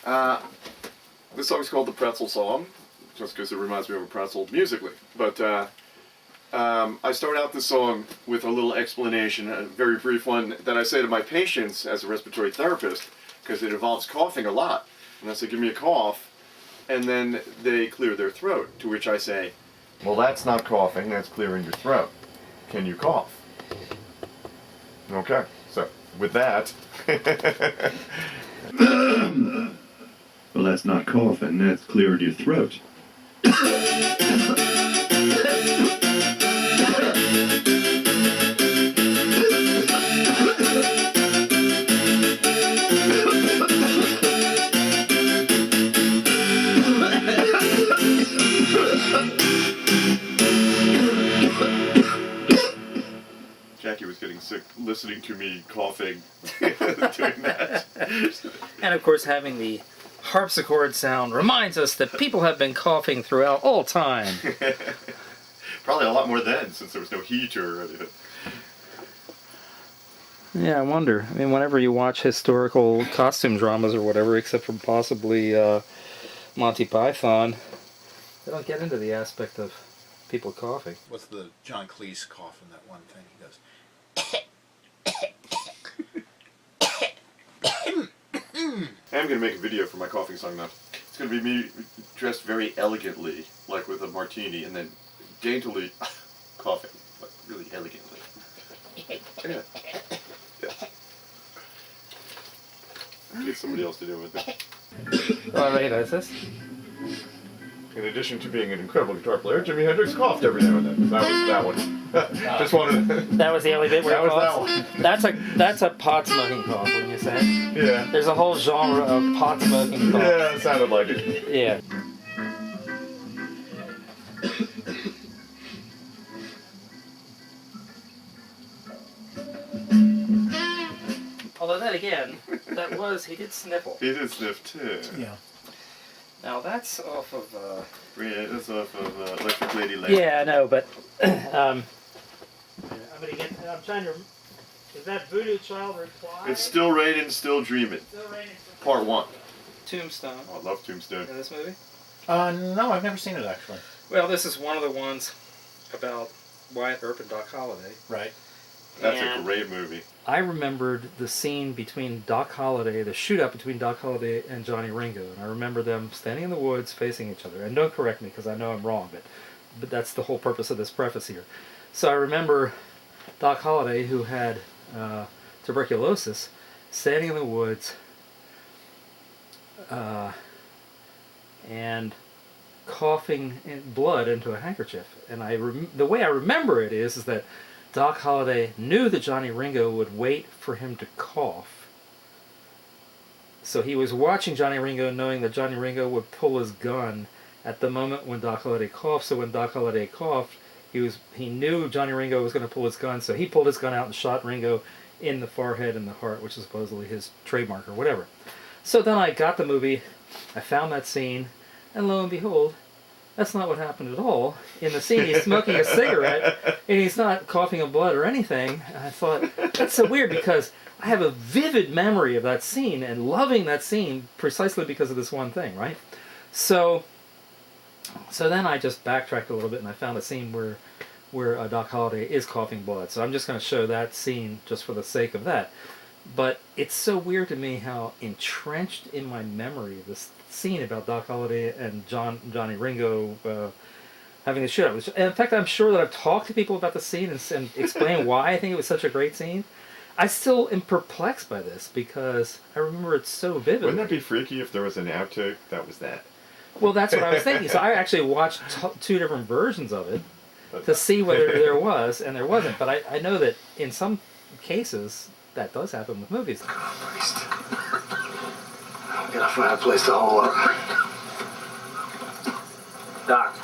This song's called the Pretzel Song, just because it reminds me of a pretzel musically. But I start out this song with a little explanation, a very brief one, that I say to my patients as a respiratory therapist, because it involves coughing a lot. And I say, give me a cough, and then they clear their throat, to which I say, well, that's not coughing, that's clearing your throat. Can you cough? Okay, so with that... Well, that's not coughing, that's cleared your throat. Jackie was getting sick listening to me coughing, doing that. And of course, having the harpsichord sound reminds us that people have been coughing throughout all time. Probably a lot more then, since there was no heat or anything. Yeah, I wonder. I mean, whenever you watch historical costume dramas or whatever, except for possibly Monty Python, they don't get into the aspect of people coughing. What's the John Cleese cough in that one thing he does? I'm going to make a video for my coughing song now. It's going to be me dressed very elegantly, like with a martini, and then daintily coughing, like really elegantly. Yeah. Get somebody else to do it with it. Oh, wait, is this? In addition to being an incredible guitar player, Jimi Hendrix coughed every now and then. That was that one. Just wanted to... That was the only bit where That it was coughs? that one. That's a pot smoking cough, wouldn't you say? Yeah. There's a whole genre of pot smoking cough. Yeah, it sounded like it. Yeah. Although then again, he did sniffle. He did sniff too. Yeah. Now that's off of, Yeah, that's off of Electric Lady Land. Yeah, I know, but, I'm trying to, is that Voodoo Child Reply? It's Still Raining, Still Dreaming. Part 1. Tombstone. Oh, I love Tombstone. In this movie? No, I've never seen it actually. Well, this is one of the ones about Wyatt Earp and Doc Holliday. Right. That's And a great movie. I remembered the scene between Doc Holliday, the shootout between Doc Holliday and Johnny Ringo, and I remember them standing in the woods facing each other. And don't correct me because I know I'm wrong, but that's the whole purpose of this preface here. So I remember Doc Holliday, who had tuberculosis, standing in the woods and coughing blood into a handkerchief. And the way I remember it is that Doc Holliday knew that Johnny Ringo would wait for him to cough. So he was watching Johnny Ringo knowing that Johnny Ringo would pull his gun at the moment when Doc Holliday coughed. So when Doc Holliday coughed, he knew Johnny Ringo was going to pull his gun, so he pulled his gun out and shot Ringo in the forehead and the heart, which is supposedly his trademark or whatever. So then I got the movie, I found that scene, and lo and behold, that's not what happened at all. In the scene, he's smoking a cigarette, and he's not coughing up blood or anything. And I thought, that's so weird, because I have a vivid memory of that scene, and loving that scene precisely because of this one thing, right? So then I just backtracked a little bit, and I found a scene where Doc Holliday is coughing blood. So I'm just going to show that scene just for the sake of that. But it's so weird to me how entrenched in my memory this scene about Doc Holliday and Johnny Ringo having a shootout. And in fact, I'm sure that I've talked to people about the scene and explained why I think it was such a great scene. I still am perplexed by this because I remember it so vividly. Wouldn't that be freaky if there was an outtake that was that? Well, that's what I was thinking. So I actually watched two different versions of it to see whether there was, and there wasn't. But I know that in some cases that does happen with movies. Priest. I'm gonna find a place to hole up. Doc.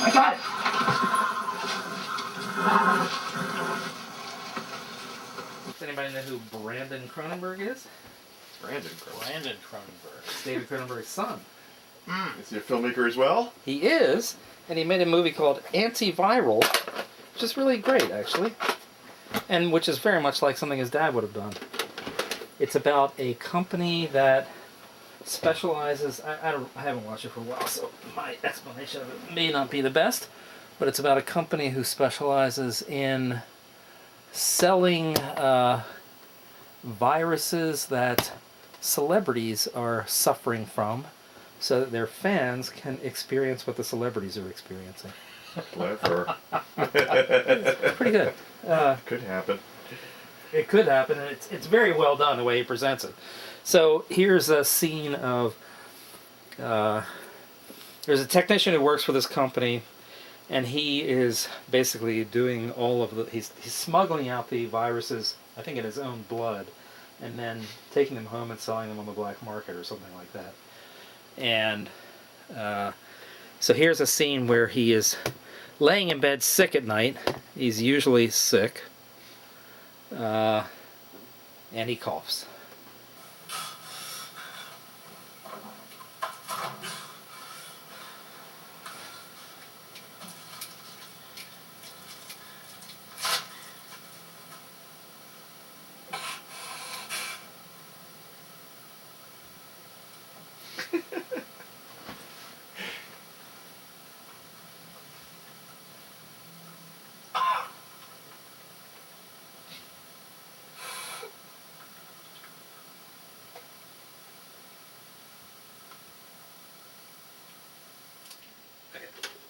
I got it. Does anybody know who Brandon Cronenberg is? Brandon Cronenberg. It's David Cronenberg's son. Is he a filmmaker as well? He is, and he made a movie called Antiviral which is really great, actually, and which is very much like something his dad would have done. It's about a company that specializes. I haven't watched it for a while, so my explanation of it may not be the best. But it's about a company who specializes in selling viruses that celebrities are suffering from, so that their fans can experience what the celebrities are experiencing. Clever. Pretty good. Could happen. It could happen, and it's very well done the way he presents it. So here's a scene of there's a technician who works for this company, and he is basically doing all of the he's smuggling out the viruses, I think, in his own blood, and then taking them home and selling them on the black market or something like that. And so here's a scene where he is laying in bed sick at night. He's usually sick. And he coughs.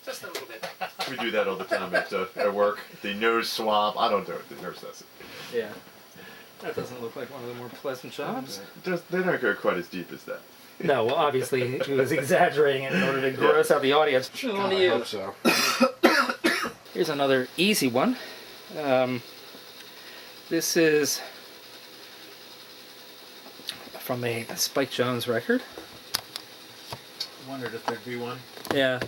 Just a little bit. We do that all the time at work. The nose swab. I don't do it. The nurse does it. Yeah. That doesn't look like one of the more pleasant jobs. They don't go quite as deep as that. No, well, obviously he was exaggerating it in order to gross out the audience. On to I you. hope so. Here's another easy one. This is from a Spike Jones record. Wondered if there'd be one. Yeah,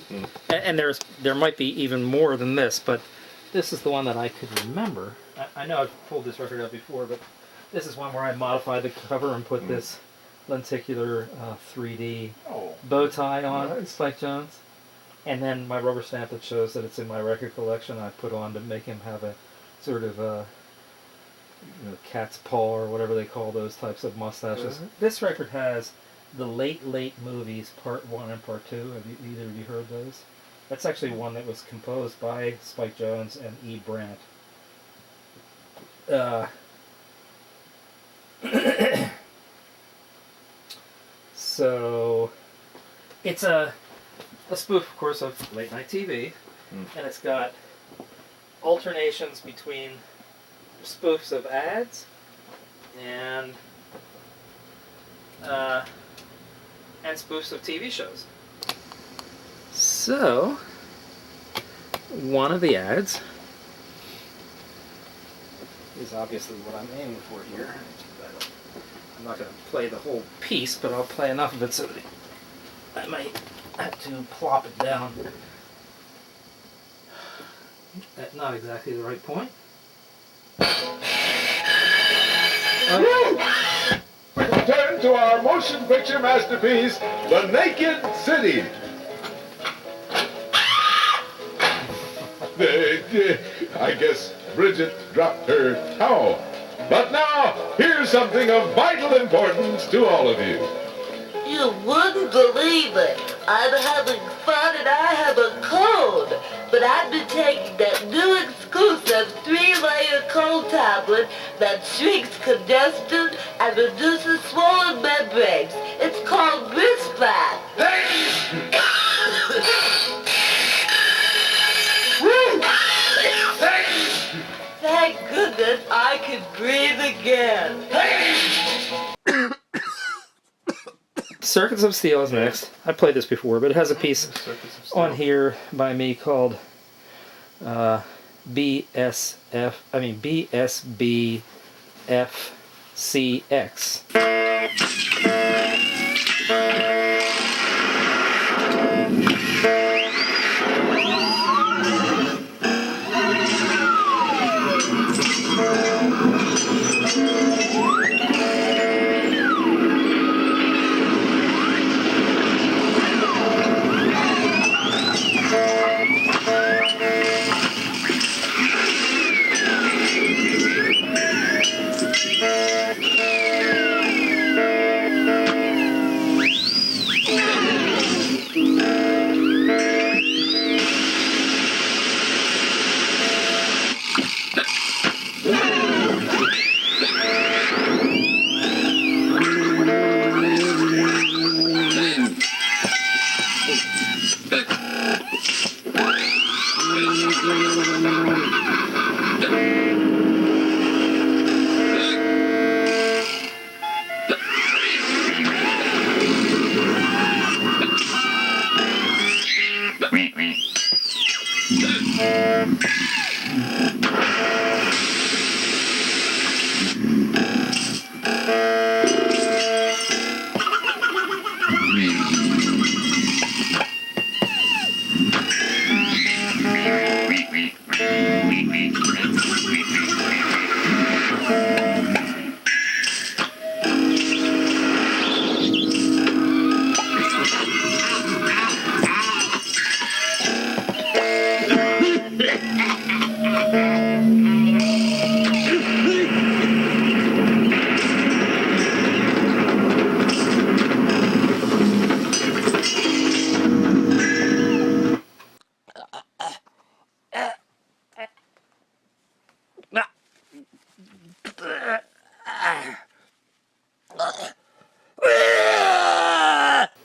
and there might be even more than this, but this is the one that I could remember. I know I've pulled this record out before, but this is one where I modified the cover and put this lenticular 3D bow tie on, Nice. Spike Jones. And then my rubber stamp that shows that it's in my record collection I put on to make him have a sort of cat's paw or whatever they call those types of mustaches. This record has the Late Movies Part 1 and Part 2. Have either of you heard those? That's actually one that was composed by Spike Jones and E. Brandt. So it's a spoof, of course, of late night TV, and it's got alternations between spoofs of ads and spoofs of TV shows. So one of the ads is obviously what I'm aiming for here. I'm not going to play the whole piece, but I'll play enough of it so that I might have to plop it down at not exactly the right point. Return to our motion picture masterpiece, The Naked City. I guess Bridget dropped her towel. But now, here's something of vital importance to all of you. You wouldn't believe it. I'm having fun and I have a cold. But I've been taking that new exclusive 3-layer cold tablet that shrinks congestion and reduces swollen membranes. It's called Bridgeplan. Thank goodness I can breathe again. Circuits of Steel is next. I played this before, but it has a piece on here by me called BSBFCX.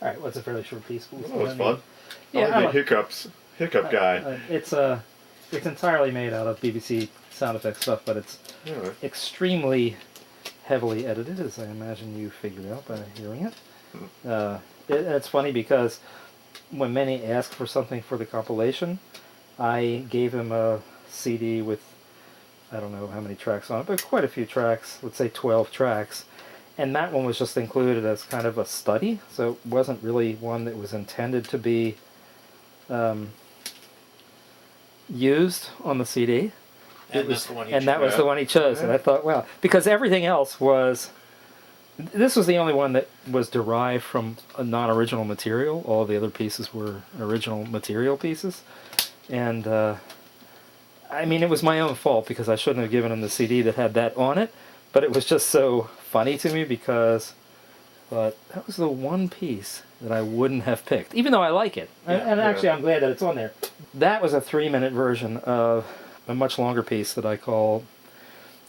All right, what's a fairly short piece? That was fun. Yeah, I like the hiccup guy. It's entirely made out of BBC sound effects stuff, but it's Yeah. extremely heavily edited, as I imagine you figured out by hearing it. It's funny because when Manny asked for something for the compilation, I gave him a CD with, I don't know how many tracks on it, but quite a few tracks, let's say 12 tracks. And that one was just included as kind of a study, so it wasn't really one that was intended to be used on the CD. And that's the one you And that was chose. the one he chose, and I thought, wow, because everything else was, this was the only one that was derived from a non-original material. All the other pieces were original material pieces, and I mean, it was my own fault because I shouldn't have given him the CD that had that on it, but it was just so funny to me because, but that was the one piece that I wouldn't have picked, even though I like it. And actually, I'm glad that it's on there. That was a 3-minute version of a much longer piece that I call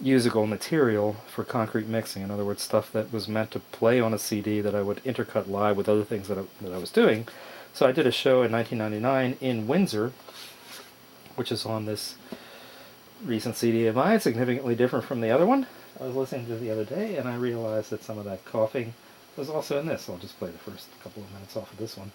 usable material for concrete mixing. In other words, stuff that was meant to play on a CD that I would intercut live with other things that I was doing. So I did a show in 1999 in Windsor, which is on this recent CD of mine, significantly different from the other one I was listening to the other day, and I realized that some of that coughing was also in this. I'll just play the first couple of minutes off of this one.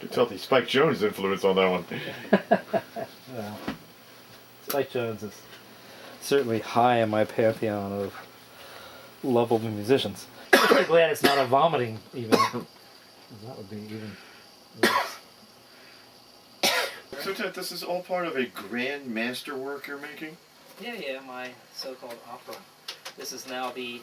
You tell the Spike Jones influence on that one. Well, Spike Jones is certainly high in my pantheon of lovable musicians. I'm pretty glad it's not a vomiting even. That would be even worse. So Ted, this is all part of a grand masterwork you're making? Yeah, my so-called opera. This is now the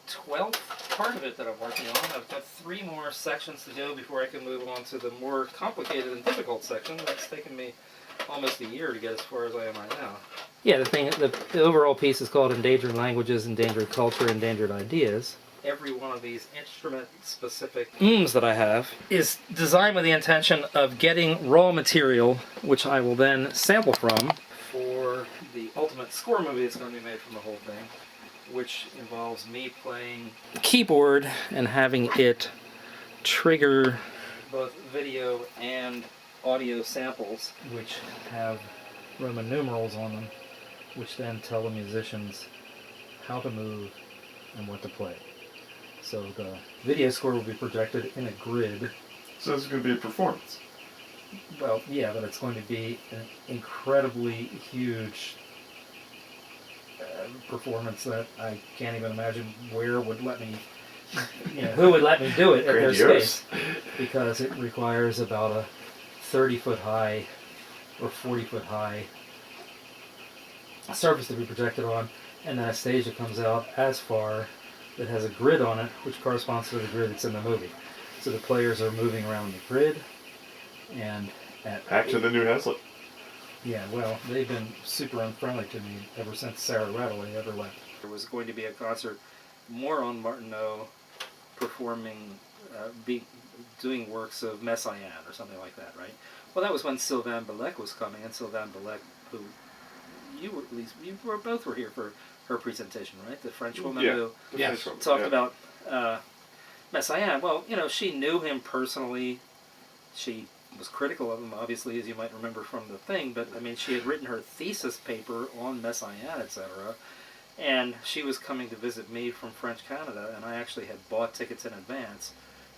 12th part of it that I'm working on. I've got 3 more sections to go before I can move on to the more complicated and difficult section. That's taken me almost a year to get as far as I am right now. Yeah, the overall piece is called Endangered Languages, Endangered Culture, Endangered Ideas. Every one of these instrument-specific that I have is designed with the intention of getting raw material, which I will then sample from for the ultimate score movie that's going to be made from the whole thing, which involves me playing keyboard and having it trigger both video and audio samples, which have Roman numerals on them, which then tell the musicians how to move and what to play. So the video score will be projected in a grid. So this is going to be a performance. Well, yeah, but it's going to be an incredibly huge performance that I can't even imagine where would let me, who would let me do it at their Grandiose. space, because it requires about a 30-foot high or 40-foot high surface to be projected on, and then a stage that comes out as far that has a grid on it, which corresponds to the grid that's in the movie. So the players are moving around the grid, and Back to the new Hazlitt. yeah, well, they've been super unfriendly to me ever since Sarah Radley ever left. There was going to be a concert more on Martineau performing, doing works of Messiaen or something like that, right? Well, that was when Sylvain Belec was coming, and Sylvain Belec, who you were at least both were here for her presentation, right? The French woman Yeah. who The Yes. French woman, talked yeah. about Messiaen. Well, she knew him personally. She was critical of him, obviously, as you might remember from the thing. But I mean, she had written her thesis paper on Messiaen, etc. And she was coming to visit me from French Canada, and I actually had bought tickets in advance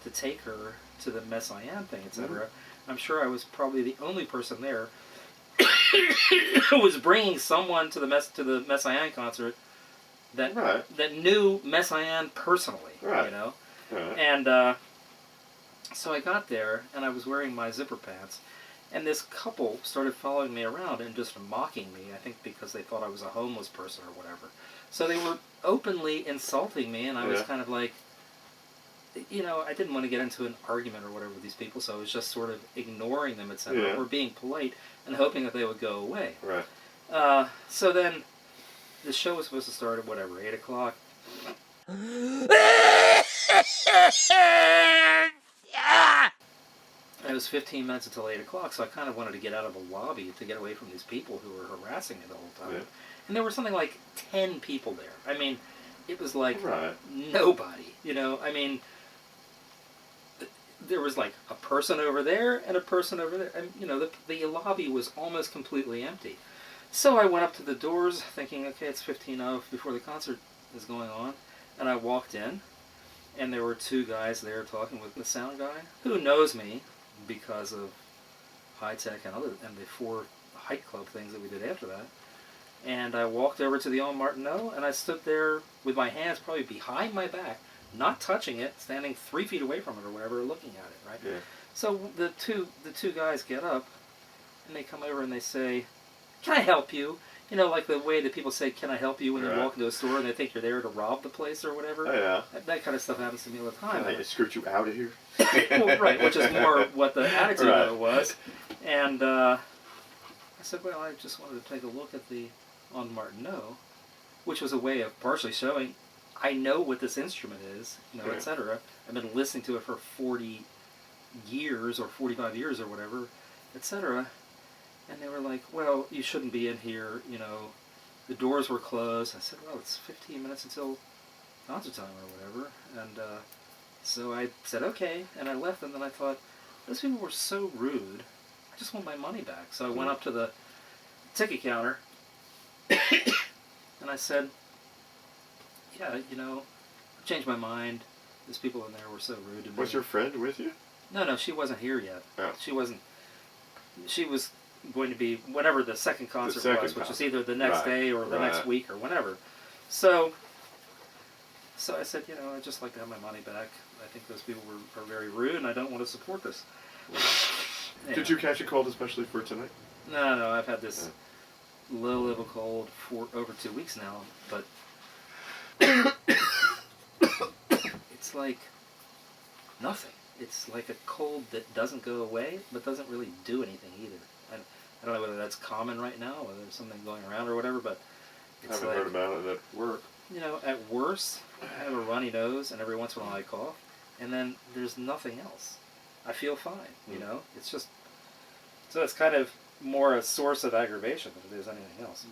to take her to the Messiaen thing, etc. I'm sure I was probably the only person there who was bringing someone to the Messiaen concert that Right. that knew Messiaen personally, Right. Right. And so I got there, and I was wearing my zipper pants, and this couple started following me around and just mocking me, I think because they thought I was a homeless person or whatever. So they were openly insulting me, and I was Yeah. kind of like, I didn't want to get into an argument or whatever with these people, so I was just sort of ignoring them, etc., Yeah. or being polite and hoping that they would go away. Right. So then the show was supposed to start at whatever, 8 o'clock. It was 15 minutes until 8 o'clock, so I kind of wanted to get out of the lobby to get away from these people who were harassing me the whole time. Yeah. And there were something like 10 people there. I mean, it was like Right. nobody, I mean, there was like a person over there and a person over there. And, the lobby was almost completely empty. So I went up to the doors thinking, okay, it's 15 before the concert is going on. And I walked in, and there were two guys there talking with the sound guy who knows me because of High Tech and the 4 Hike Club things that we did after that. And I walked over to the All Martineau, and I stood there with my hands probably behind my back, not touching it, standing 3 feet away from it or whatever, looking at it, right? Yeah. So the two guys get up, and they come over and they say, "Can I help you?" Like the way that people say, "Can I help you?" when you Right. walk into a store and they think you're there to rob the place or whatever. Oh, yeah. That kind of stuff happens to me all the time. Can I escort you out of here? Well, right, which is more what the attitude Right. of it was. And I said, well, I just wanted to take a look at the On Martineau, which was a way of partially showing I know what this instrument is, Yeah. etc. I've been listening to it for 40 years or 45 years or whatever, etc. And they were like, well, you shouldn't be in here, the doors were closed. I said, well, it's 15 minutes until concert time or whatever. And so I said, okay, and I left, and then I thought, those people were so rude, I just want my money back. So I went up to the ticket counter, and I said, yeah, I've changed my mind. Those people in there were so rude to me. Was your friend with you? No, she wasn't here yet. Oh. She wasn't. She was going to be whenever the second concert second was, which was concert. either the next Right, day or the right. next week or whenever. So I said, I'd just like to have my money back. I think those people are very rude, and I don't want to support this. Did you catch a cold especially for tonight? No, I've had this low level cold for over 2 weeks now, but it's like nothing. It's like a cold that doesn't go away, but doesn't really do anything either. I don't know whether that's common right now, whether there's something going around or whatever, but I it's haven't like, heard about it at work. at worst, I have a runny nose, and every once in a while I cough, and then there's nothing else. I feel fine, It's just, so it's kind of more a source of aggravation than it is anything else.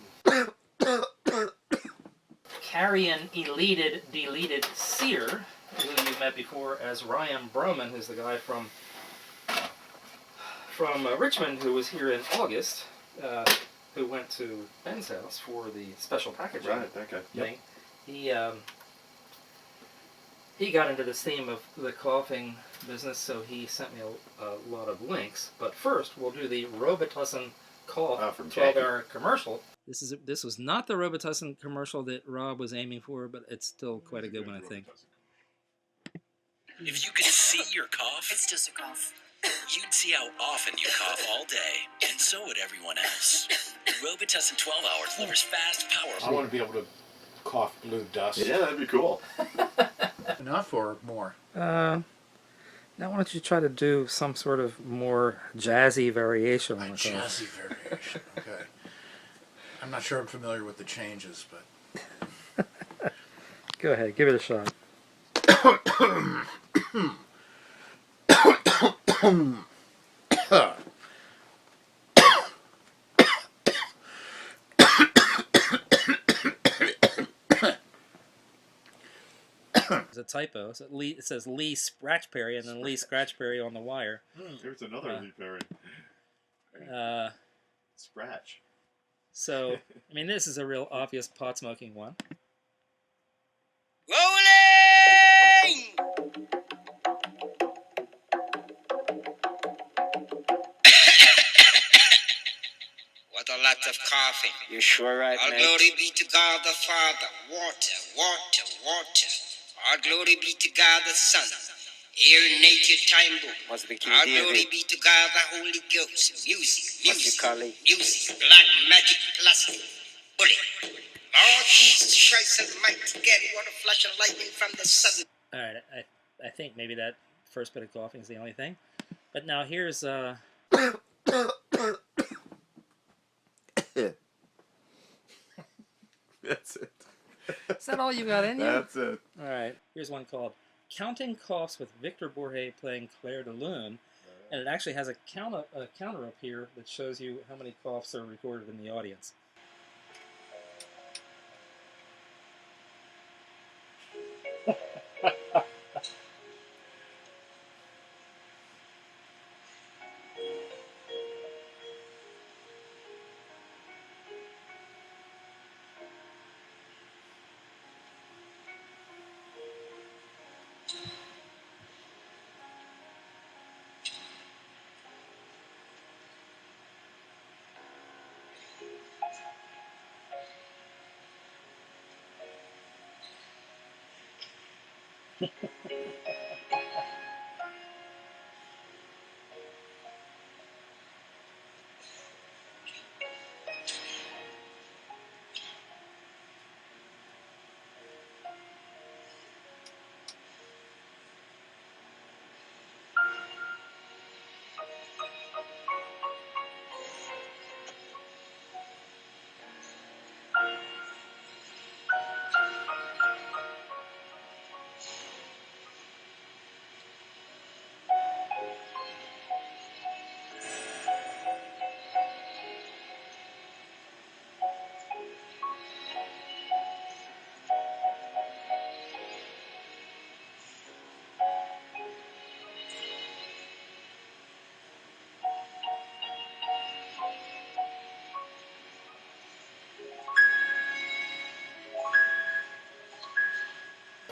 Carrion deleted Sear, who you've met before as Ryan Broman, who's the guy from Richmond, who was here in August, who went to Ben's house for the special packaging Right, that guy. thing. He got into this theme of the coughing business, so he sent me a lot of links. But first, we'll do the Robitussin cough From 12-hour commercial. This was not the Robitussin commercial that Rob was aiming for, but it's still quite a good one, I think. If you could see your cough, It's just a cough. you'd see how often you cough all day, and so would everyone else. Robitussin 12 Hour delivers fast, I powerful. want to be able to cough blue dust. Yeah, that'd be cool. Enough or more? Now why don't you try to do some sort of more jazzy variation on A the cough? jazzy variation. Okay. I'm not sure I'm familiar with the changes, but Go ahead, give it a shot. a typo. So it says Lee Scratchperry and then Lee Scratchperry on the wire. There's another Lee Perry. Scratch. So, I mean, this is a real obvious pot smoking one. Rolling! What a lot of coughing. You sure right, All mate? glory be to God the Father. Water, water, water. All glory be to God the Son. Air, nature, time book. Must be King All David. glory be to God the Holy Ghost. Music, What music, you call it? music. Black magic, plastic. Bullet. Lord Jesus Christ Almighty. Get what a flash of lightning from the sun. All right, I think maybe that first bit of coughing is the only thing. But now here's That's it. Is that all you got in you? That's it. All right. Here's one called "Counting Coughs" with Victor Borge playing Claire de Lune, and it actually has a counter up here that shows you how many coughs are recorded in the audience.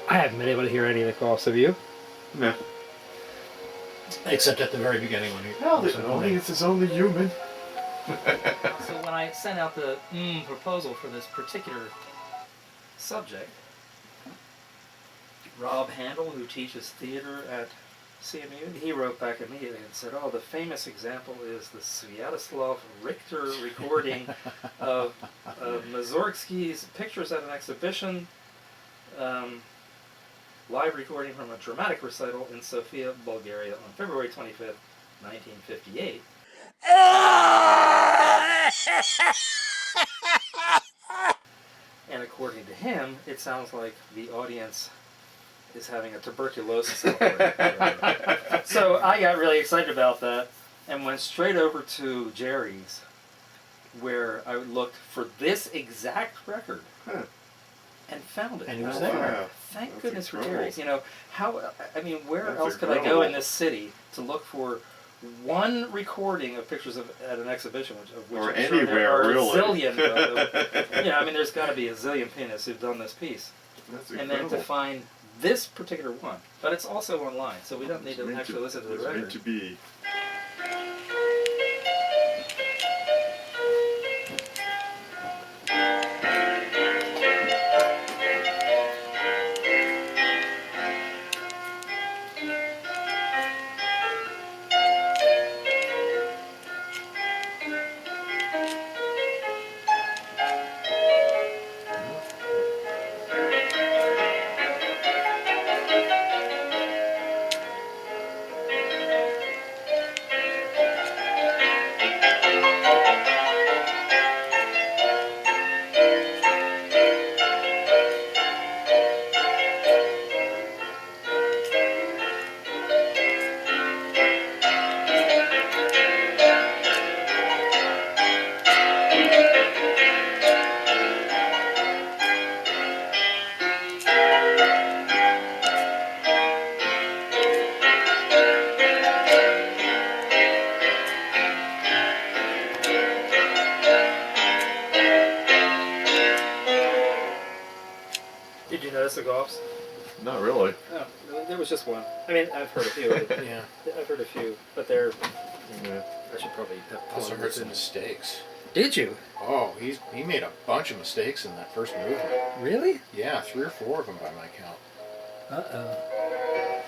I haven't been able to hear any of the coughs. Have you? No. Except at the very beginning when you. No, it's only human. So when I sent out the proposal for this particular subject, Rob Handel, who teaches theater at CMU, he wrote back immediately and said, "Oh, the famous example is the Sviatoslav Richter recording of Mussorgsky's pictures at an exhibition, live recording from a dramatic recital in Sofia, Bulgaria on February 25th, 1958. And according to him, it sounds like the audience is having a tuberculosis outbreak." So I got really excited about that and went straight over to Jerry's, where I looked for this exact record. And found it. And it was I there. thought, Wow. Thank That's goodness for incredible. Jerry's. You know, where That's else could I go incredible. in this city to look for one recording of pictures at an exhibition, of which Or I'm sure there anywhere, are really. a zillion. I mean, there's got to be a zillion pianists who've done this piece. That's And incredible. then to find this particular one, but it's also online, so we don't need It's to meant actually listen to the it's meant record. to be. Did you notice the golfs? Not really. Oh, there was just one. I mean, I've heard a few. Yeah. I've heard a few, but they're. Yeah. I should probably have Also paused heard it. some mistakes. Did you? Oh, he made a bunch of mistakes in that first movement. Really? Yeah, 3 or 4 of them by my count. Uh-oh.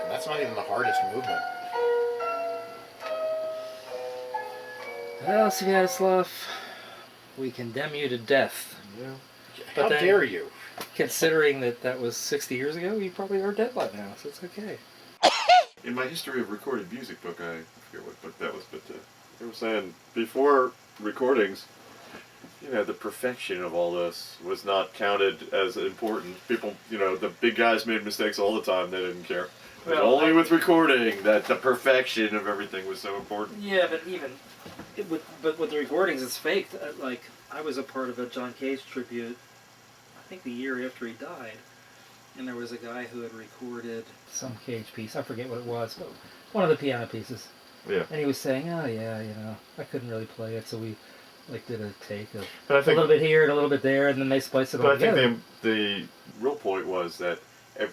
And that's not even the hardest movement. Well, Sviatoslav, we condemn you to death. Yeah. But How then- dare you? Considering that was 60 years ago, you probably are dead by now, so it's okay. In my history of recorded music book, I forget what book that was, but they were saying before recordings, the perfection of all this was not counted as important. People, the big guys made mistakes all the time. They didn't care. It was Well, only with recording that the perfection of everything was so important. Yeah, but with the recordings, it's faked. Like, I was a part of a John Cage tribute, I think the year after he died, and there was a guy who had recorded some Cage piece. I forget what it was, but one of the piano pieces. Yeah. And he was saying, "Oh yeah, I couldn't really play it, so we did a take of But I a think, little bit here and a little bit there, and then they spliced it all but I together." think the real point was that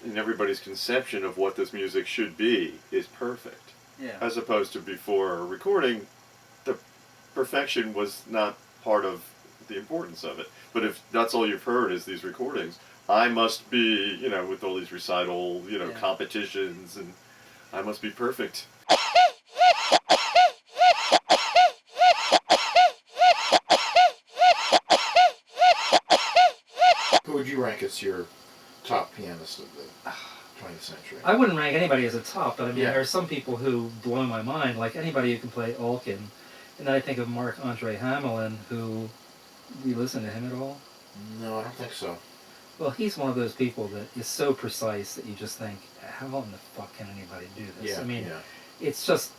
in everybody's conception of what this music should be is perfect. Yeah. As opposed to before recording, the perfection was not part of the importance of it. But if that's all you've heard is these recordings, I must be, with all these recital, Yeah. competitions, and I must be perfect. Who would you rank as your top pianist of the 20th century? I wouldn't rank anybody as a top, but I mean, Yeah. there are some people who blow my mind, like anybody who can play Alkin. And then I think of Marc-Andre Hamelin, who, do you listen to him at all? No, I don't think so. Well, he's one of those people that is so precise that you just think, how in the fuck can anybody do this? Yeah, I mean, yeah. it's just,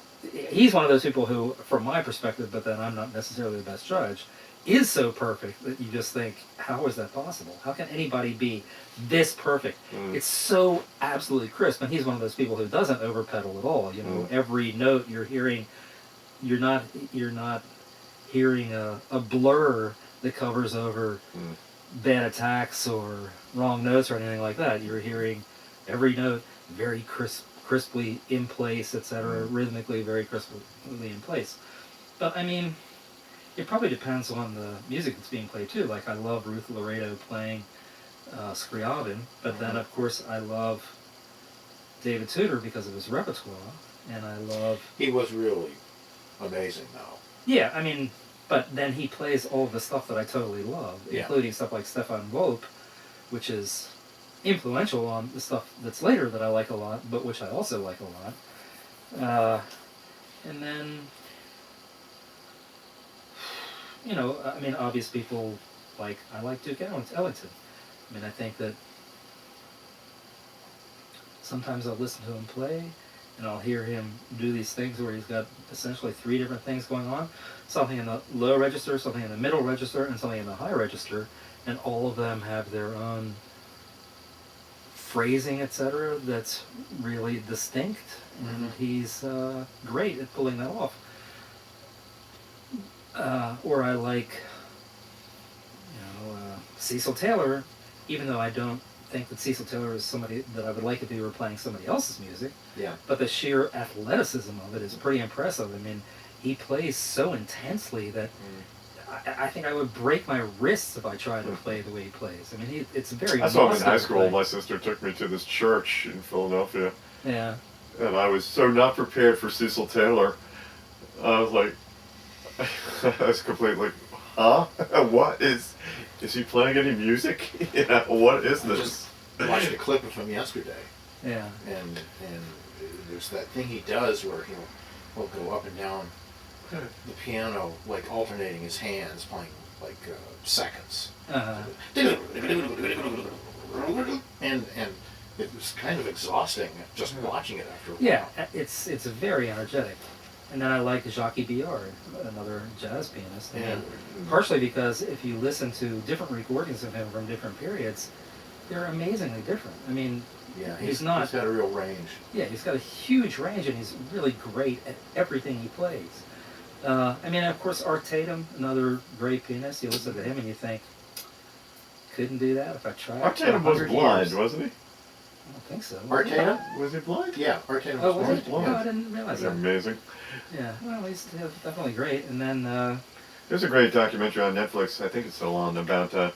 he's one of those people who, from my perspective, but then I'm not necessarily the best judge, is so perfect that you just think, how is that possible? How can anybody be this perfect? It's so absolutely crisp, and he's one of those people who doesn't overpedal at all. Every note you're hearing, you're not hearing a blur that covers over bad attacks or wrong notes or anything like that. You're hearing every note very crisply in place, etc., rhythmically very crisply in place. But I mean, it probably depends on the music that's being played too. Like, I love Ruth Laredo playing Scriabin, but then of course I love David Tudor because of his repertoire, and I love... He was really amazing, though. Yeah, I mean, but then he plays all the stuff that I totally love, Yeah. including stuff like Stefan Wolpe, which is influential on the stuff that's later that I like a lot, but which I also like a lot. And then, I mean, obvious people I like Duke Ellington. I mean, I think that sometimes I'll listen to him play, and I'll hear him do these things where he's got essentially 3 different things going on. Something in the low register, something in the middle register, and something in the high register, and all of them have their own phrasing, etc., that's really distinct, and he's great at pulling that off. Or I like, Cecil Taylor, even though I don't think that Cecil Taylor is somebody that I would like if he were playing somebody else's music. Yeah. But the sheer athleticism of it is pretty impressive. I mean, he plays so intensely that I think I would break my wrists if I tried to play the way he plays. I mean, it's very. I saw him in muscular high school. play. My sister took me to this church in Philadelphia, Yeah. and I was so not prepared for Cecil Taylor. I was like, I was completely, huh? What is he playing any music? What is this? Just watched a clip of him yesterday, Yeah. and there's that thing he does where he'll go up and down the piano, like alternating his hands, playing seconds. Uh-huh. And it was kind of exhausting just watching it after a while. Yeah, it's very energetic. And then I like Jacques Billard, another jazz pianist. And partially because if you listen to different recordings of him from different periods, they're amazingly different. I mean, Yeah, he's got a real range. Yeah, he's got a huge range, and he's really great at everything he plays. I mean, of course, Art Tatum, another great pianist. You listen to him and you think, couldn't do that if I tried. Art Tatum for was 100 blind, years. wasn't he? I don't think so. Art Tatum? Was he blind? Yeah, Art Tatum Oh, was was born it? blind. No, I didn't realize That's that. amazing. Yeah, well, he's definitely great. And then, There's a great documentary on Netflix, I think it's still on, about the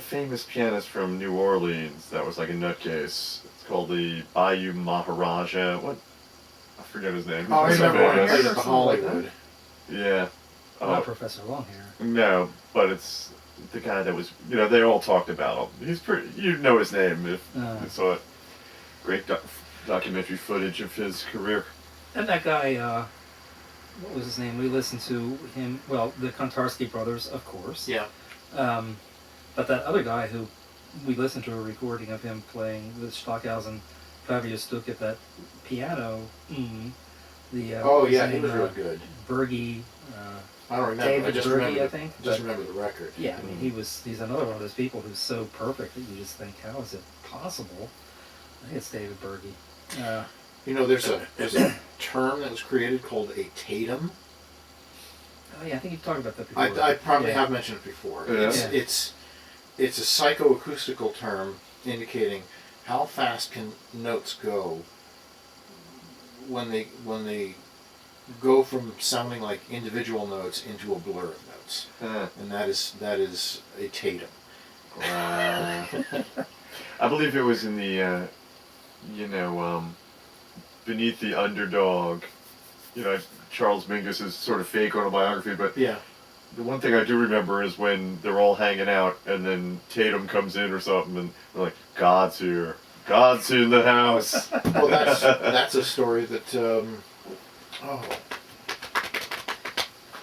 famous pianist from New Orleans that was like a nutcase. It's called the Bayou Maharaja. What? I forget his name. Oh, I He's so remember when I famous. played at the Something like that. Hollywood. Yeah. not Oh, Professor Longhair. no, but it's the guy that was, they all talked about him. He's pretty, you'd know his name if you saw it. Great documentary footage of his career. And that guy, what was his name? We listened to him, well, the Kontarsky brothers, of course. Yeah. But that other guy who we listened to a recording of him playing the Stockhausen Klavierstück at that piano. Oh yeah, he was real good. Bergie. I don't remember. David I just Berge, remember. I think, Just but- remember the record. Yeah, I mean, he's another one of those people who's so perfect that you just think, how is it possible? I think it's David Berge. You know, there's a term that was created called a Tatum. Oh yeah, I think you've talked about that before. I probably Yeah. have mentioned it before. Yeah. It's a psychoacoustical term indicating how fast can notes go when they go from sounding like individual notes into a blur of notes, and that is a Tatum. I believe it was in the, Beneath the Underdog, Charles Mingus's sort of fake autobiography, but Yeah. the one thing I do remember is when they're all hanging out and then Tatum comes in or something and they're like, God's here. God's in the house. Well, that's a story that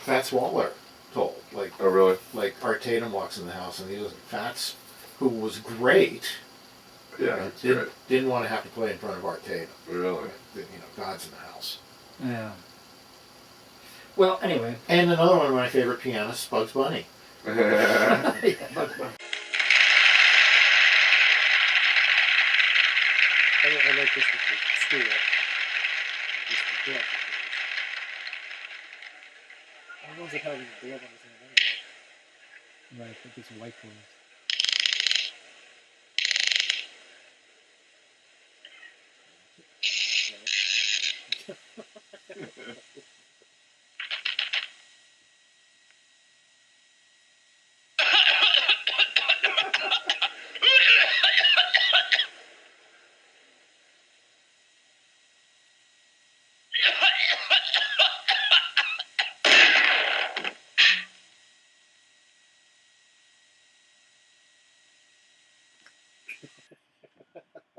Fats Waller told. Oh, really? Like Art Tatum walks in the house and he doesn't. Fats, who was great, Yeah, it's great. didn't want to have to play in front of Art Tatum. Really? God's in the house. Yeah. Well, anyway. And another one of my favorite pianists, Bugs Bunny. Yeah. I like this with the school. This with gloves, of course. I don't know if it has a glove on his hand anyway. Right, I think it's white gloves.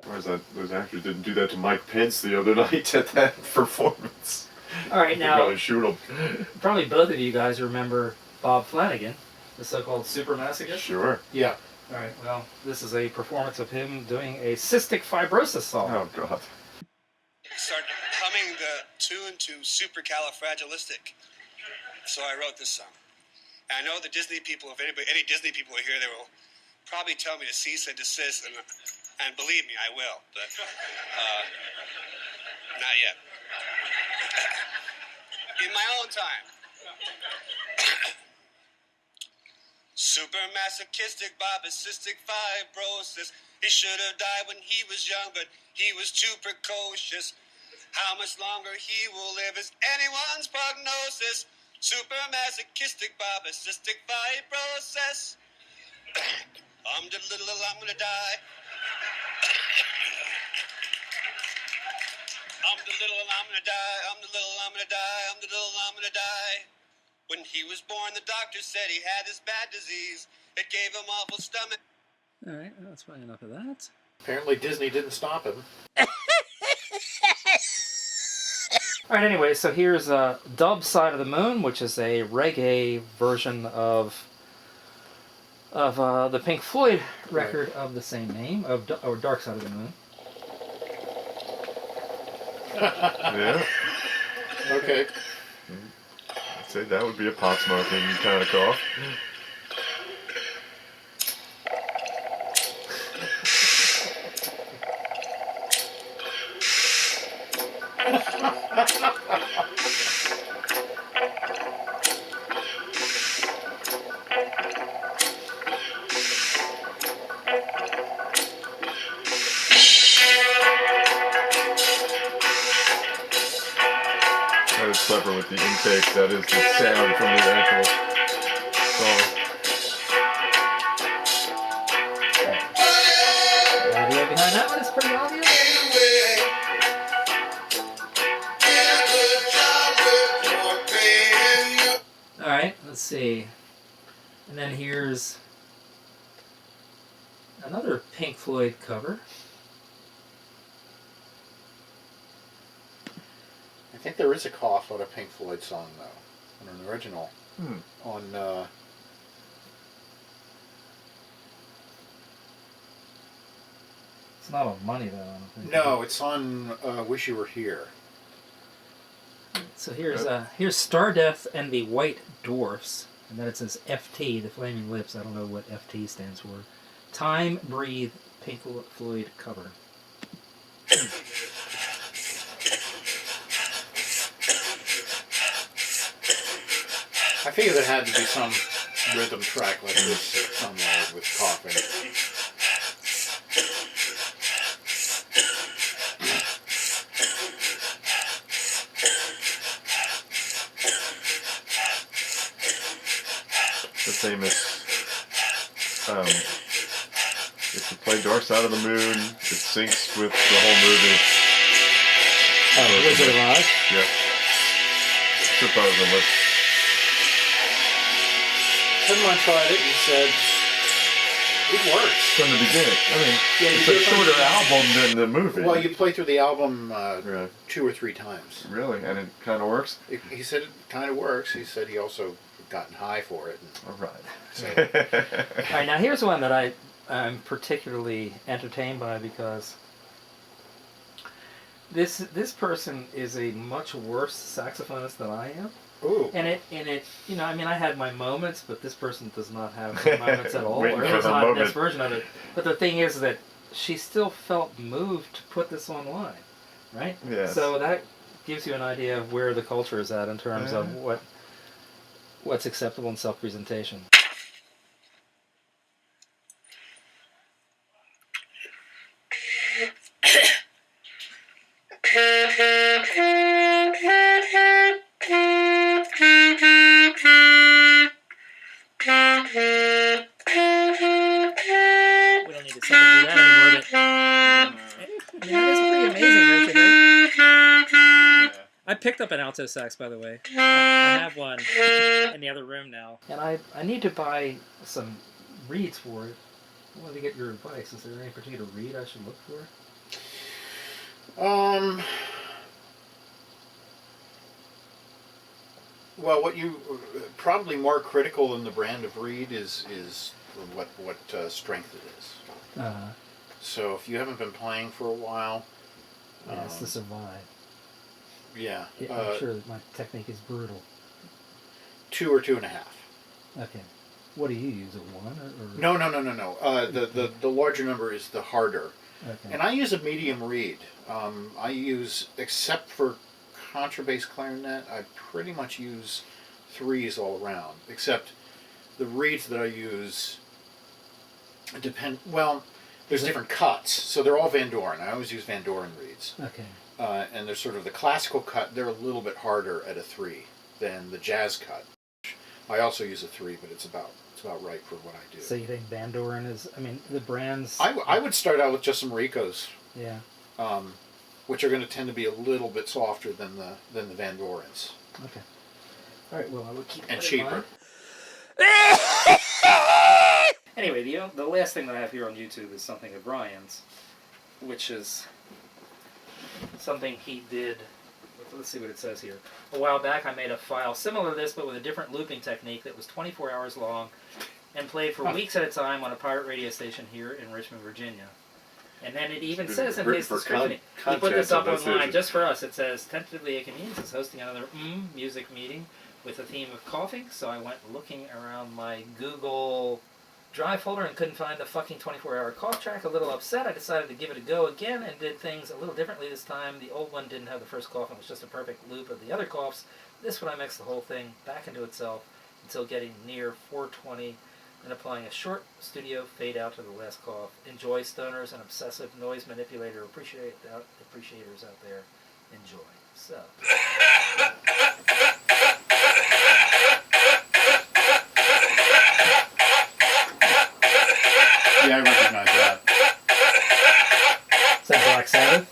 Whereas those actors didn't do that to Mike Pence the other night at that performance. All right, They'd now, probably shoot him. probably both of you guys remember Bob Flanagan, the so-called super masochist. Sure. Yeah. All right, well, this is a performance of him doing a cystic fibrosis song. Oh, God. Start humming the tune to Supercalifragilistic. So I wrote this song. And I know the Disney people, if any Disney people are here, they will probably tell me to cease and desist, and believe me, I will, but not yet. In my own time. Supermasochistic cystic fibrosis. He should have died when he was young, but he was too precocious. How much longer he will live is anyone's prognosis. Supermasochistic cystic fibrosis. I'm the little, I'm gonna die. I'm the little, I'm gonna die. I'm the little, I'm gonna die. I'm the little, I'm gonna die. When he was born, the doctor said he had this bad disease. It gave him awful stomach. All right, well, that's probably enough of that. Apparently Disney didn't stop him. All right, anyway, so here's Dub Side of the Moon, which is a reggae version of the Pink Floyd record of the same name, or Dark Side of the Moon. Yeah. Okay. I'd say that would be a pot smoking kind of cough. cover with the intake. That is the sound from the actual song. The idea behind that one is pretty obvious. Alright, let's see. And then here's another Pink Floyd cover. I think there is a cough on a Pink Floyd song, though, on an original. On, It's not on Money, though. I don't think. no, it's on Wish You Were Here. So here's Stardeath and the White Dwarfs. And then it says FT, the Flaming Lips. I don't know what FT stands for. Time, Breathe, Pink Floyd cover. I figured there had to be some rhythm track like this somewhere with coughing. The famous, if you play Dark Side of the Moon, it syncs with the whole movie. Oh, Wizard of Oz? Yeah. Supposedly. Someone tried it and said it works. From the beginning. I mean, Yeah, it's you a do shorter find- album than the movie. Well, you play through the album Right. 2 or 3 times. Really? And it kind of works? He said it kind of works. He said he also gotten high for it. All right. So, All right, now here's one that I'm particularly entertained by because this person is a much worse saxophonist than I am. ooh. And it, you know, I mean, I had my moments, but this person does not have the moments at all, Waiting or for at least the not in this moment. version of it. But the thing is that she still felt moved to put this online, right? Yes. So that gives you an idea of where the culture is at in terms of what's acceptable in self-presentation. We don't need to sit and do that anymore, but I mean, that is pretty amazing, don't you think? I picked up an alto sax, by the way. I have one in the other room now. And I need to buy some reeds for it. I wanted to get your advice. Is there any particular reed I should look for? Well, what you probably more critical than the brand of reed is what strength it is. So if you haven't been playing for a while, Yes, to survive. yeah, I'm sure that my technique is brutal. 2 or 2.5. Okay. What do you use? A 1 or? No. The larger number is the harder. Okay. And I use a medium reed. I use, except for contrabass clarinet, I pretty much use 3s all around. Except the reeds that I use depend. Well, there's different cuts, so they're all Van Doren. I always use Van Doren reeds. Okay. And they're sort of the classical cut. They're a little bit harder at a 3 than the jazz cut. I also use a 3, but it's about right for what I do. So you think Van Doren is? I mean, the brands. I would start out with just some Ricos. Yeah. Which are going to tend to be a little bit softer than the Van Dorens. Okay. All right. Well, I would keep. And that in cheaper. mind. Anyway, the last thing that I have here on YouTube is something of Brian's, which is something he did. Let's see what it says here. A while back, I made a file similar to this, but with a different looping technique that was 24 hours long and played for weeks at a time on a pirate radio station here in Richmond, Virginia. And then it even says in his description, he put this up online just for us. It says, tentatively, Convenience is hosting another music meeting with a theme of coughing. So I went looking around my Google Drive folder and couldn't find the fucking 24-hour cough track. A little upset, I decided to give it a go again and did things a little differently this time. The old one didn't have the first cough and was just a perfect loop of the other coughs. This one I mixed the whole thing back into itself until getting near 420 and applying a short studio fade out to the last cough. Enjoy, stoners and obsessive noise manipulator appreciators out there. Enjoy. So. Yeah, I recognize that. Is that Black Sabbath?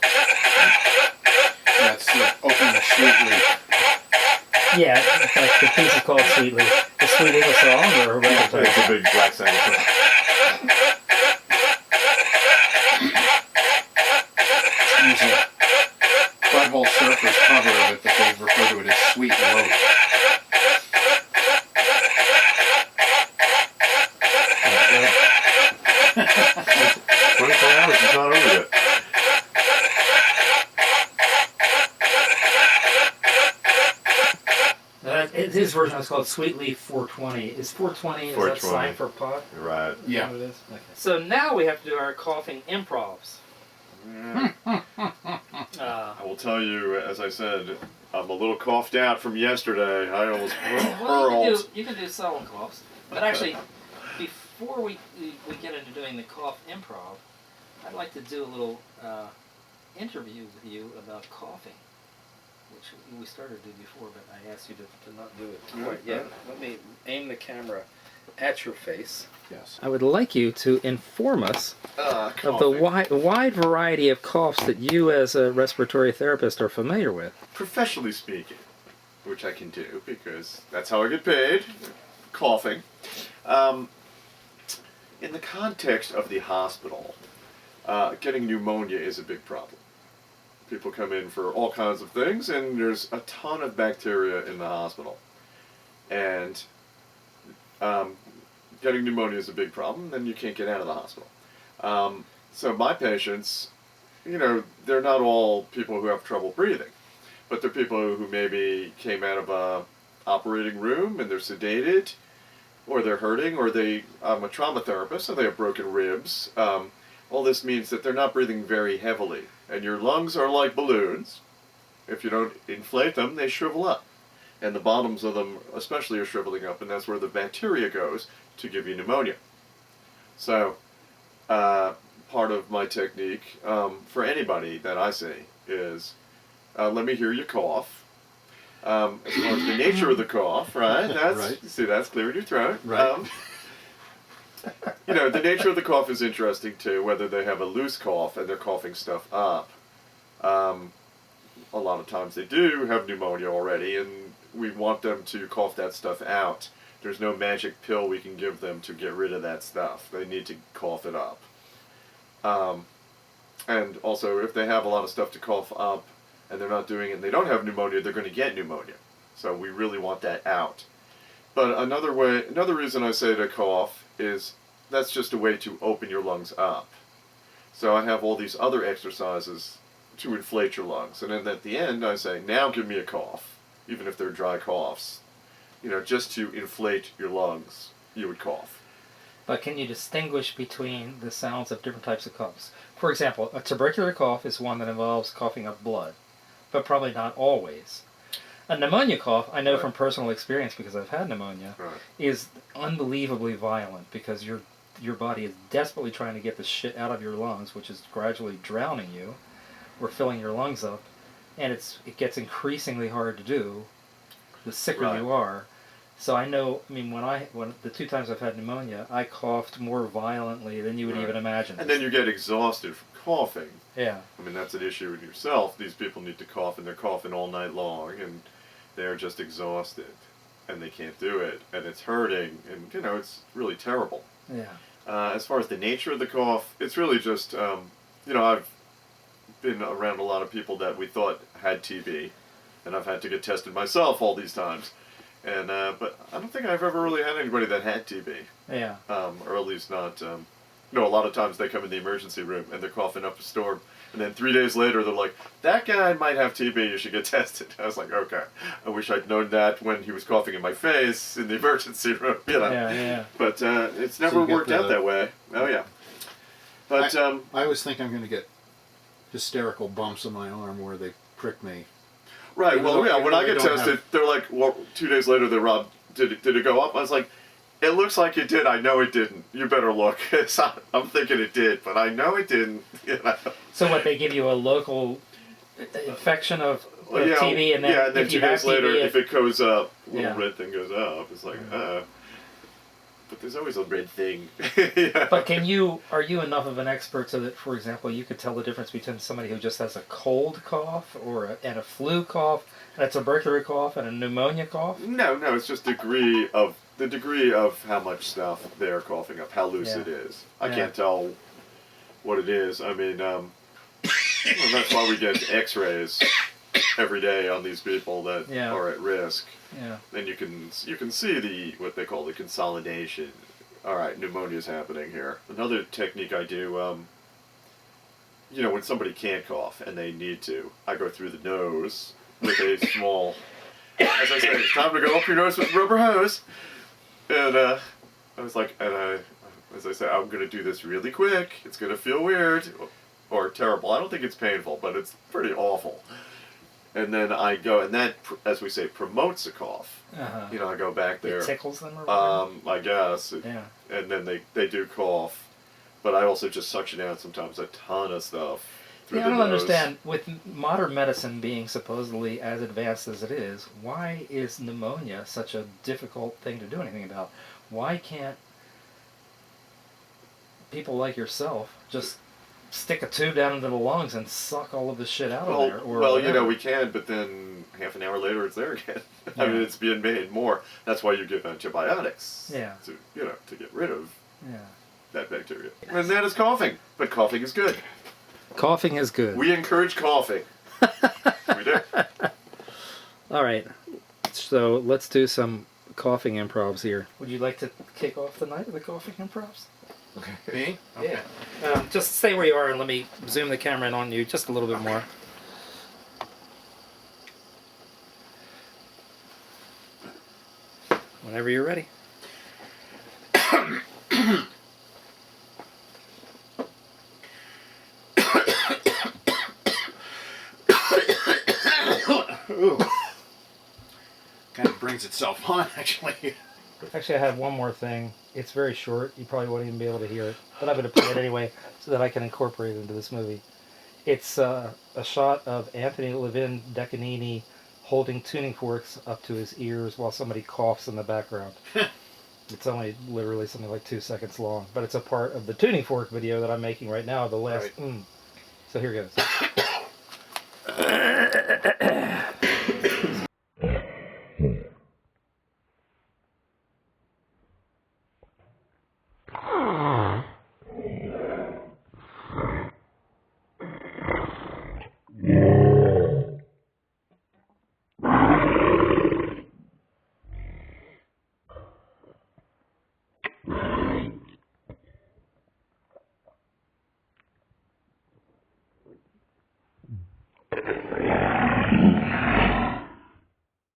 That's the opening Sweetly. Yeah, like the piece is called Sweetly. Is Sweetly a song or a record title? It's a big Black Sabbath song. There's a Butthole Surfers cover of it that they refer to it as Sweet Loaf. Yeah. 24 hours, it's not over yet. His version is called Sweetly 420. Is 420, is that 420. slang for pot? Right. Yeah. What it is? Okay. So now we have to do our coughing improvs. I will tell you, as I said, I'm a little coughed out from yesterday. I almost Well, hurled. you can do solo coughs. But actually, before we get into doing the cough improv, I'd like to do a little interview with you about coughing, which we started to do before, but I asked you to not do it quite yet. Let me aim the camera at your face. Yes. I would like you to inform us of the Coughing. wide variety of coughs that you as a respiratory therapist are familiar with. Professionally speaking, which I can do because that's how I get paid, coughing. In the context of the hospital, getting pneumonia is a big problem. People come in for all kinds of things, and there's a ton of bacteria in the hospital. And getting pneumonia is a big problem, then you can't get out of the hospital. So my patients, you know, they're not all people who have trouble breathing, but they're people who maybe came out of a operating room and they're sedated, or they're hurting, or I'm a trauma therapist, so they have broken ribs. All this means that they're not breathing very heavily, and your lungs are like balloons. If you don't inflate them, they shrivel up, and the bottoms of them especially are shriveling up, and that's where the bacteria goes to give you pneumonia. So part of my technique for anybody that I see is let me hear you cough. As far as the nature of the cough, right? That's, Right. See, that's clearing your throat. Right. You know, the nature of the cough is interesting too, whether they have a loose cough and they're coughing stuff up. A lot of times they do have pneumonia already, and we want them to cough that stuff out. There's no magic pill we can give them to get rid of that stuff. They need to cough it up. And also, if they have a lot of stuff to cough up and they're not doing it and they don't have pneumonia, they're going to get pneumonia. So we really want that out. But another reason I say to cough is that's just a way to open your lungs up. So I have all these other exercises to inflate your lungs. And then at the end I say, now give me a cough, even if they're dry coughs. You know, just to inflate your lungs, you would cough. But can you distinguish between the sounds of different types of coughs? For example, a tubercular cough is one that involves coughing up blood, but probably not always. A pneumonia cough, I know Right. from personal experience because I've had pneumonia, Right. is unbelievably violent because your body is desperately trying to get the shit out of your lungs, which is gradually drowning you or filling your lungs up, and it gets increasingly hard to do the sicker Right. you are. So I know, I mean, when the 2 times I've had pneumonia, I coughed more violently than you would Right. even imagine. And then you get exhausted from coughing. Yeah. I mean, that's an issue in yourself. These people need to cough, and they're coughing all night long, and they're just exhausted, and they can't do it, and it's hurting, and, you know, it's really terrible. Yeah. As far as the nature of the cough, it's really just, you know, I've been around a lot of people that we thought had TB, and I've had to get tested myself all these times. And but I don't think I've ever really had anybody that had TB, Yeah. or at least not. You know, a lot of times they come in the emergency room and they're coughing up a storm, and then 3 days later they're like, "That guy might have TB. You should get tested." I was like, "Okay, I wish I'd known that when he was coughing in my face in the emergency room." You know. Yeah, yeah. But it's So never you get worked out the- that way. Oh yeah. But I always think I'm going to get hysterical bumps on my arm where they prick me. right. even Well, though- yeah. even When though I they get don't tested, have- they're like, "Well, 2 days later, they Rob, did it go up?" I was like, "It looks like it did. I know it didn't. You better look." I'm thinking it did, but I know it didn't. You know? So what, they give you a local infection of Well, yeah, TB, and then, and then if 2 you have days later, TB, if it goes up, little Yeah. red thing goes up. It's like, but there's always a red thing. Yeah. But are you enough of an expert so that, for example, you could tell the difference between somebody who just has a cold cough and a flu cough, and a tubercular cough, and a pneumonia cough? No, it's just the degree of how much stuff they're coughing up, how loose it is. I can't tell what it is. I mean, well, that's why we get X-rays every day on these people that are at risk. Yeah. And you can see what they call the consolidation. All right, pneumonia's happening here. Another technique I do, when somebody can't cough and they need to, I go through the nose with a small, as I say, it's time to go up your nose with a rubber hose. And I was like, as I say, I'm going to do this really quick. It's going to feel weird or terrible. I don't think it's painful, but it's pretty awful. And then I go, and that, as we say, promotes a cough. Uh-huh. I go back there. It tickles them or whatever? I guess. Yeah. And then they do cough. But I also just suction out sometimes a ton of stuff through the I don't nose. understand. With modern medicine being supposedly as advanced as it is, why is pneumonia such a difficult thing to do anything about? Why can't people like yourself just stick a tube down into the lungs and suck all of the shit out of there? Or whatever? We can, but then half an hour later it's there again. I mean, it's being made more. That's why you give antibiotics. Yeah. To get rid of Yeah. that bacteria. And that is coughing. But coughing is good. Coughing is good. We encourage coughing. We do. All right. So let's do some coughing improvs here. Would you like to kick off the night of the coughing improvs? Me? Yeah. Just stay where you are and let me zoom the camera in on you just a little bit more. Whenever you're ready. Ooh. Kind of brings itself on, actually. Actually, I have one more thing. It's very short. You probably won't even be able to hear it. But I'm going to play it anyway so that I can incorporate it into this movie. It's a shot of Anthony Levin Decanini holding tuning forks up to his ears while somebody coughs in the background. It's only literally something like 2 seconds long. But it's a part of the tuning fork video that I'm making right now. The last... So here goes.